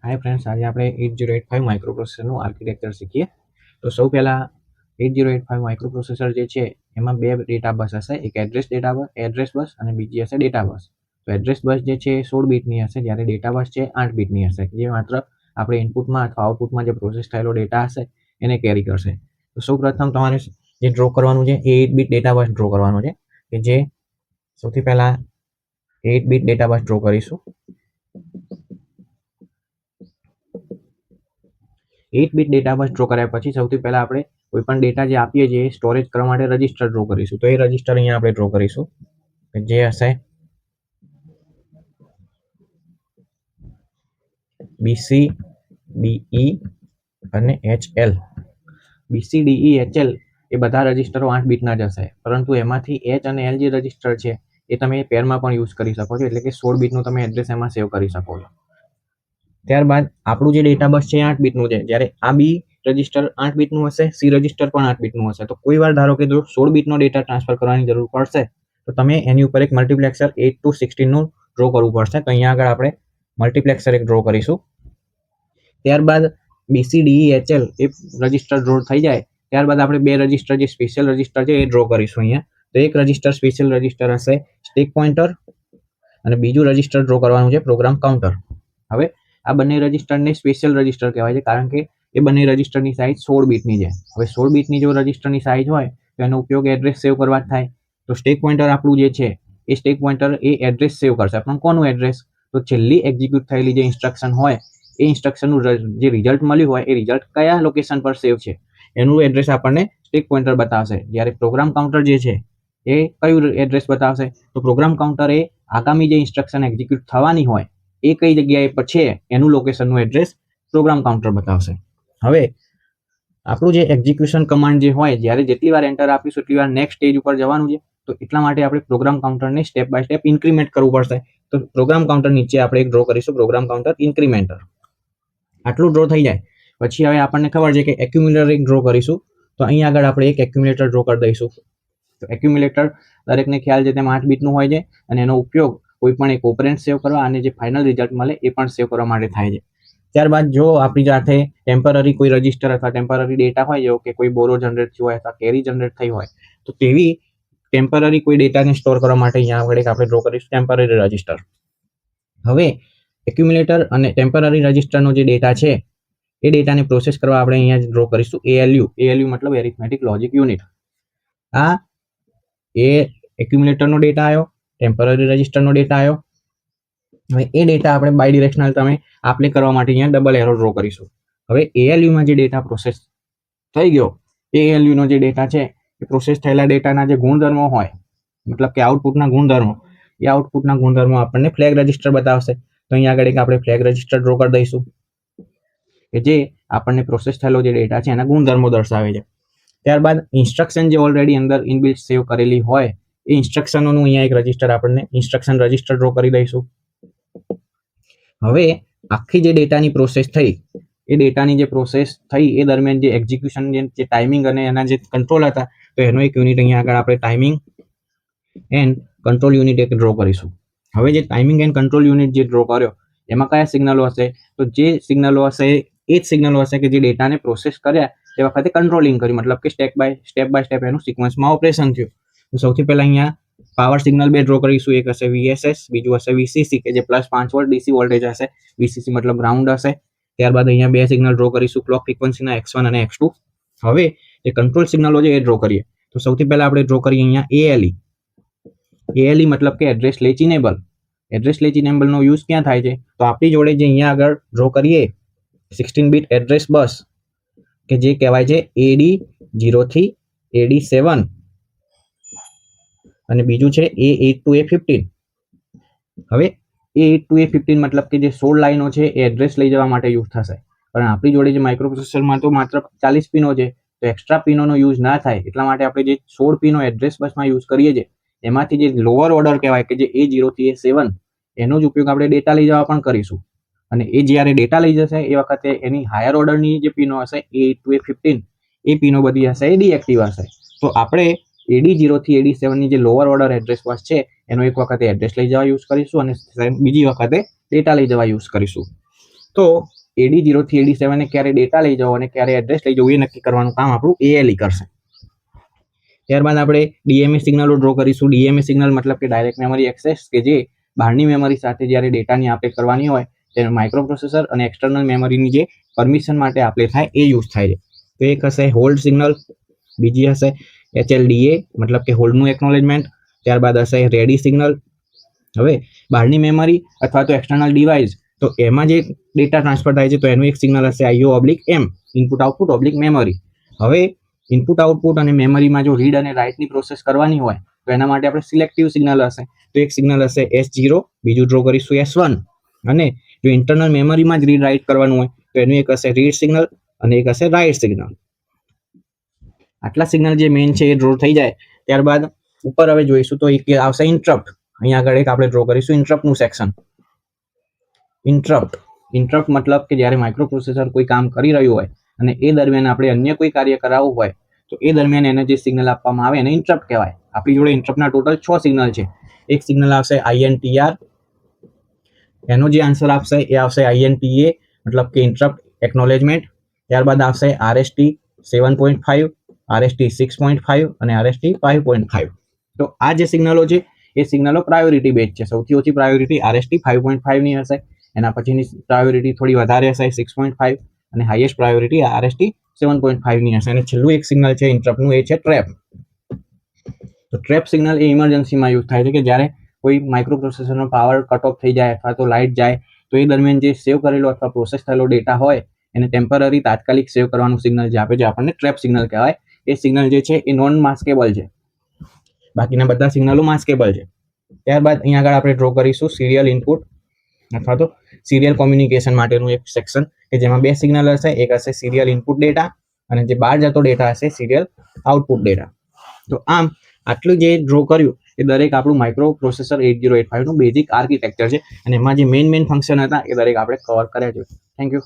Hi friends, આજે આપણે 8085 માઇક્રોપ્રોસેસરનું architecture શીખીએ. તો સૌ પહેલાં 8085 માઇક્રોપ્રોસેસર જે છે એમાં બે ડેટા બસ હશે, એક એડ્રેસ બસ અને બીજી હશે ડેટા બસ. તો એડ્રેસ બસ જે છે 16 બીટની હશે, જ્યારે ડેટા બસ છે 8 બીટની હશે, જે માત્ર આપણે ઇનપુટમાં અથવા આઉટપુટમાં જે પ્રોસેસ થયેલો ડેટા હશે એને કેરી કરશે. તો સૌ પ્રથમ તમારે જે ડ્રો કરવાનું છે એ 8 બીટ ડેટા બસ ડ્રો કરવાનું છે, કે જે સૌથી પહેલાં 8 બીટ ડેટા બસ ડ્રો કરીશું. 8 બીટ ડેટા બસ ડ્રો કર્યા પછી સૌથી પહેલા આપણે કોઈ પણ ડેટા જે આપીએ છીએ એ સ્ટોરેજ કરવા માટે રજિસ્ટર ડ્રો કરીશું. તો એ રજિસ્ટર અહીંયા આપણે ડ્રો કરીશું, જે હશે BCDE અને HL. BCDE HL એ બધા રજિસ્ટરો 8 બીટના જ હશે, પરંતુ એમાંથી H અને L જે રજિસ્ટર છે એ તમે પેરમાં પણ યુઝ કરી શકો છો, એટલે કે 16 બીટનું તમે એડ્રેસ એમાં સેવ કરી શકો છો. ત્યારબાદ આપણું જે ડેટા બસ છે 8 બીટનું છે, જ્યારે આ બી રજિસ્ટર 8 બીટનું હશે, સી રજિસ્ટર પણ 8 બીટનું હશે. તો કોઈ વાર ધારો કે જો 16 બીટનો ડેટા ટ્રાન્સફર કરવાની જરૂર પડશે તો તમે એની ઉપર એક મલ્ટીપ્લેક્સર 8 to 16 નું ડ્રો કરવું પડશે. તો અહીંયા આગળ આપણે મલ્ટીપ્લેક્સર એક ડ્રો કરીશું. ત્યારબાદ BCDEHL એ રજિસ્ટર ડ્રો થઈ જાય ત્યારબાદ આપણે બે રજિસ્ટર જે સ્પેશિયલ રજિસ્ટર છે એ ડ્રો કરીશું અહીંયા. તો એક રજિસ્ટર સ્પેશિયલ રજિસ્ટર હશે સ્ટેક પોઇન્ટર અને બીજું રજિસ્ટર ડ્રો કરવાનું છે પ્રોગ્રામ કાઉન્ટર. હવે આ બંને રજિસ્ટરને સ્પેશિયલ રજિસ્ટર કહેવાય છે, કારણ કે એ બંને રજિસ્ટરની સાઇઝ 16 બીટની છે. હવે 16 બીટની જો રજિસ્ટરની સાઇઝ હોય તો એનો ઉપયોગ એડ્રેસ સેવ કરવા જ થાય. તો સ્ટેક પોઇન્ટર આપણું જે છે એ સ્ટેક પોઇન્ટર એ એડ્રેસ સેવ કરશે. પણ કોનું એડ્રેસ? તો છેલ્લી એક્ઝિક્યુટ થયેલી જે ઇન્સ્ટ્રક્શન હોય એ ઇન્સ્ટ્રક્શનનું જે રિઝલ્ટ મળ્યું હોય એ રિઝલ્ટ કયા લોકેશન પર સેવ છે એનું એડ્રેસ આપણને સ્ટેક પોઇન્ટર બતાવશે. જ્યારે પ્રોગ્રામ કાઉન્ટર જે છે એ કયું એડ્રેસ બતાવશે? તો પ્રોગ્રામ કાઉન્ટર એ આગામી જે ઇન્સ્ટ્રક્શન એક્ઝિક્યુટ થવાની હોય એ કઈ જગ્યાએ પર છે એનું લોકેશનનું એડ્રેસ પ્રોગ્રામ કાઉન્ટર બતાવશે. હવે આપણું જે એક્ઝિક્યુશન કમાન્ડ જે હોય, જ્યારે જેટલી વાર એન્ટર આપીશું એટલી વાર નેક્સ્ટ સ્ટેજ ઉપર જવાનું છે. તો એટલા માટે આપણે પ્રોગ્રામ કાઉન્ટરને સ્ટેપ બાય સ્ટેપ ઇન્ક્રીમેન્ટ કરવું પડશે. તો પ્રોગ્રામ કાઉન્ટર નીચે આપણે એક ડ્રો કરીશું, પ્રોગ્રામ કાઉન્ટર ઇન્ક્રીમેન્ટર. આટલું ડ્રો થઈ જાય પછી હવે આપણને ખબર છે કે એક્યુમ્યુલેટર એક ડ્રો કરીશું. તો અહીં આગળ આપણે એક એક્યુમ્યુલેટર ડ્રો કરી દઈશું. તો એક્યુમ્યુલેટર દરેકને ખ્યાલ છે તેમ 8 બીટનું હોય છે અને એનો ઉપયોગ કોઈ પણ એક ઓપરેન્ડ સેવ કરવા અને જે ફાઇનલ રિઝલ્ટ મળે એ પણ સેવ કરવા માટે થાય છે. ત્યારબાદ જો આપણી સાથે ટેમ્પરરી કોઈ રજિસ્ટર અથવા ટેમ્પરરી ડેટા હોય, જેવો કે કોઈ બોરો જનરેટ થયું હોય અથવા કેરી જનરેટ થઈ હોય, તો તેવી ટેમ્પરરી કોઈ ડેટાને સ્ટોર કરવા માટે અહીંયા આગળ આપણે ડ્રો કરીશું ટેમ્પરરી રજિસ્ટર. હવે એક્યુમ્યુલેટર અને ટેમ્પરરી રજિસ્ટરનો જે ડેટા છે એ ડેટાને પ્રોસેસ કરવા આપણે અહીંયા ડ્રો કરીશું ALU મતલબ એરિથમેટિક લોજિક યુનિટ. આ એ એક્યુમ્યુલેટરનો ડેટા આવ્યો, ટેમ્પરરી રજિસ્ટરનો ડેટા આવ્યો. હવે એ ડેટા આપણે બાય ડિરેક્શનલ તમે આપલે કરવા માટે અહીંયા ડબલ એરો ડ્રો કરીશું. હવે ALUમાં જે ડેટા પ્રોસેસ થઈ ગયો, ALUનો જે ડેટા છે એ પ્રોસેસ થયેલા ડેટાના જે ગુણધર્મો હોય, મતલબ કે આઉટપુટના ગુણધર્મો, એ આઉટપુટના ગુણધર્મો આપણને ફ્લેગ રજિસ્ટર બતાવશે. તો અહીંયા આગળ એક આપણે ફ્લેગ રજિસ્ટર ડ્રો કરી દઈશું, કે જે આપણને પ્રોસેસ થયેલો જે ડેટા છે એના ગુણધર્મો દર્શાવે છે. ત્યારબાદ ઇન્સ્ટ્રક્શન જે ઓલરેડી અંદર ઇનબિલ્ટ સેવ કરેલી હોય એ ઇન્સ્ટ્રક્શનોનું અહીંયા એક રજિસ્ટર આપણને ઇન્સ્ટ્રક્શન રજિસ્ટર ડ્રો કરી દઈશું. હવે આખી જે ડેટાની પ્રોસેસ થઈ એ ડેટાની જે પ્રોસેસ થઈ એ દરમિયાન જે એક્ઝિક્યુશન જે ટાઈમિંગ અને એના જે કંટ્રોલ હતા, તો એનો એક યુનિટ અહીંયા આગળ આપણે ટાઈમિંગ એન્ડ કંટ્રોલ યુનિટ એક ડ્રો કરીશું. હવે જે ટાઈમિંગ એન્ડ કંટ્રોલ યુનિટ જે ડ્રો કર્યો એમાં કયા સિગ્નલો હશે? તો જે સિગ્નલો હશે એ જ સિગ્નલો હશે કે જે ડેટાને પ્રોસેસ કર્યા તે વખતે કંટ્રોલિંગ કર્યું, મતલબ કે સ્ટેપ બાય સ્ટેપ એનું સિક્વન્સમાં ઓપરેશન થયું. તો સૌથી પહેલા અહીંયા પાવર સિગ્નલ બે ડ્રો કરીશું. એક હશે VSS, બીજું હશે VCC, કે જે +5 વોલ્ટ DC વોલ્ટેજ હશે. VCC મતલબ ગ્રાઉન્ડ હશે. ત્યારબાદ અહીંયા બે સિગ્નલ ડ્રો કરીશું ક્લોક ફ્રીક્વન્સીના X1 અને X2. હવે જે કંટ્રોલ સિગ્નલો છે એ ડ્રો કરીએ. તો સૌથી પહેલા આપણે ડ્રો કરીએ અહીંયા ALE મતલબ કે address latch enable. Address latch ઇનેબલનો યુઝ ક્યાં થાય છે? તો આપણી જોડે જે અહીંયા આગળ ડ્રો કરીએ 16 બીટ એડ્રેસ બસ, કે જે કહેવાય છે AD0 થી AD7 અને બીજું છે A8 to A15. હવે A8 to A15 મતલબ કે જે 16 લાઈનો છે એ એડ્રેસ લઈ જવા માટે યુઝ થશે. પણ આપણી જોડે જે માઇક્રોપ્રોસેસરમાં તો માત્ર 40 પિનો છે, તો એક્સ્ટ્રા પિનોનો યુઝ ના થાય એટલા માટે આપણે જે 16 પિનો એડ્રેસ બસમાં યુઝ કરીએ છીએ એમાંથી જે લોઅર ઓર્ડર કહેવાય કે જે A0 થી A7 એનો જ ઉપયોગ આપણે ડેટા લઈ જવા પણ કરીશું. અને એ જ્યારે ડેટા લઈ જશે એ વખતે એની હાયર ઓર્ડરની જે પિનો હશે A8 to A15 એ પિનો બધી હશે એ ડીએક્ટિવ હશે. તો આપણે AD0 થી AD7 ની જે લોઅર ઓર્ડર એડ્રેસ બસ છે એનો એક વખતે એડ્રેસ લઈ જવા યુઝ કરીશું અને બીજી વખતે ડેટા લઈ જવા યુઝ કરીશું. તો AD0 થી AD7 ને ક્યારે ડેટા લઈ જવો અને ક્યારે એડ્રેસ લઈ જવું એ નક્કી કરવાનું કામ આપણું ALE કરશે. ત્યારબાદ આપણે DMA સિગ્નલો ડ્રો કરીશું. DMA સિગ્નલ મતલબ કે ડાયરેક્ટ મેમરી એક્સેસ, કે જે બહારની મેમરી સાથે જ્યારે ડેટાની આપલે કરવાની હોય તેને માઇક્રોપ્રોસેસર અને એક્સટર્નલ મેમરીની જે પરમિશન માટે આપલે થાય એ યુઝ થાય છે. તો એક હશે હોલ્ડ સિગ્નલ, બીજી હશે HLDA મતલબ કે હોલ્ડનું એકનોલેજમેન્ટ, ત્યારબાદ હશે રેડી સિગ્નલ. હવે બહારની મેમરી અથવા તો એક્સટર્નલ ડિવાઇસ, તો એમાં જે ડેટા ટ્રાન્સફર થાય છે તો એનું એક સિગ્નલ હશે IO/M, ઇનપુટ આઉટપુટ મેમરી. હવે ઇનપુટ આઉટપુટ અને મેમરીમાં જો રીડ અને રાઇટની પ્રોસેસ કરવાની હોય તો એના માટે આપણે સિલેક્ટિવ સિગ્નલ હશે. તો એક સિગ્નલ હશે S0, બીજું ડ્રો કરીશું S1. અને જો ઇન્ટરનલ મેમરીમાં જ રીડ રાઇટ કરવાનું હોય તો એનું એક હશે રીડ સિગ્નલ અને એક હશે રાઇટ સિગ્નલ. આટલા સિગ્નલ જે મેઇન છે એ ડ્રો થઈ જાય ત્યારબાદ ઉપર હવે જોઈશું તો એક આવશે ઇન્ટરપ્ટ. અહીંયા આગળ એક આપણે ડ્રો કરીશું ઇન્ટરપ્ટનું સેક્શન. ઇન્ટરપ્ટ મતલબ કે જ્યારે માઇક્રોપ્રોસેસર કોઈ કામ કરી રહ્યું હોય અને એ દરમિયાન આપણે અન્ય કોઈ કાર્ય કરાવવું હોય તો એ દરમિયાન એને જે સિગ્નલ આપવામાં આવે એને ઇન્ટરપ્ટ કહેવાય. આપણી જોડે ઇન્ટરપ્ટના ટોટલ 6 સિગ્નલ છે. એક સિગ્નલ આવશે INTR, એનો જે આન્સર આપશે એ આવશે INTA મતલબ કે ઇન્ટરપ્ટ એકનોલેજમેન્ટ. ત્યારબાદ આવશે RST 7.5, RST 6.5 અને RST 5.5. તો આ જે સિગ્નલો છે એ સિગ્નલો પ્રાયોરિટી બેઝ છે. સૌથી ઓછી પ્રાયોરિટી RST 5.5 ની હશે, એના પછીની પ્રાયોરિટી થોડી વધારે હશે 6.5 અને હાઈએસ્ટ પ્રાયોરિટી RST 7.5 ની હશે. અને છેલ્લું એક સિગ્નલ છે ઇન્ટરપ્ટનું, એ છે ટ્રેપ. તો ટ્રેપ સિગ્નલ એ ઇમરજન્સીમાં યુઝ થાય છે કે જ્યારે કોઈ માઇક્રોપ્રોસેસરનો પાવર કટ ઓફ થઈ જાય અથવા તો લાઇટ જાય તો એ દરમિયાન જે સેવ કરેલો અથવા પ્રોસેસ થયેલો ડેટા હોય એને ટેમ્પરરી તાત્કાલિક સેવ કરવાનું સિગ્નલ જે આપે છે આપણને ટ્રેપ સિગ્નલ કહેવાય. એ સિગ્નલ જે છે એ નોન માસ્કેબલ છે, બાકીના બધા સિગ્નલો માસ્કેબલ છે. ત્યારબાદ અહીંયા આગળ આપણે ડ્રો કરીશું સિરિયલ ઇનપુટ અથવા તો સિરિયલ કોમ્યુનિકેશન માટેનું એક સેક્શન કે જેમાં બે સિગ્નલ હશે. એક હશે સિરિયલ ઇનપુટ ડેટા અને જે બહાર જતો ડેટા હશે સિરિયલ આઉટપુટ ડેટા. તો આમ આટલું જે ડ્રો કર્યું એ દરેક આપણું માઇક્રોપ્રોસેસર 8085 નું બેઝિક આર્કિટેક્ચર છે અને એમાં જે મેઇન ફંક્શન હતા એ દરેક આપણે કવર કર્યા છે. Thank you.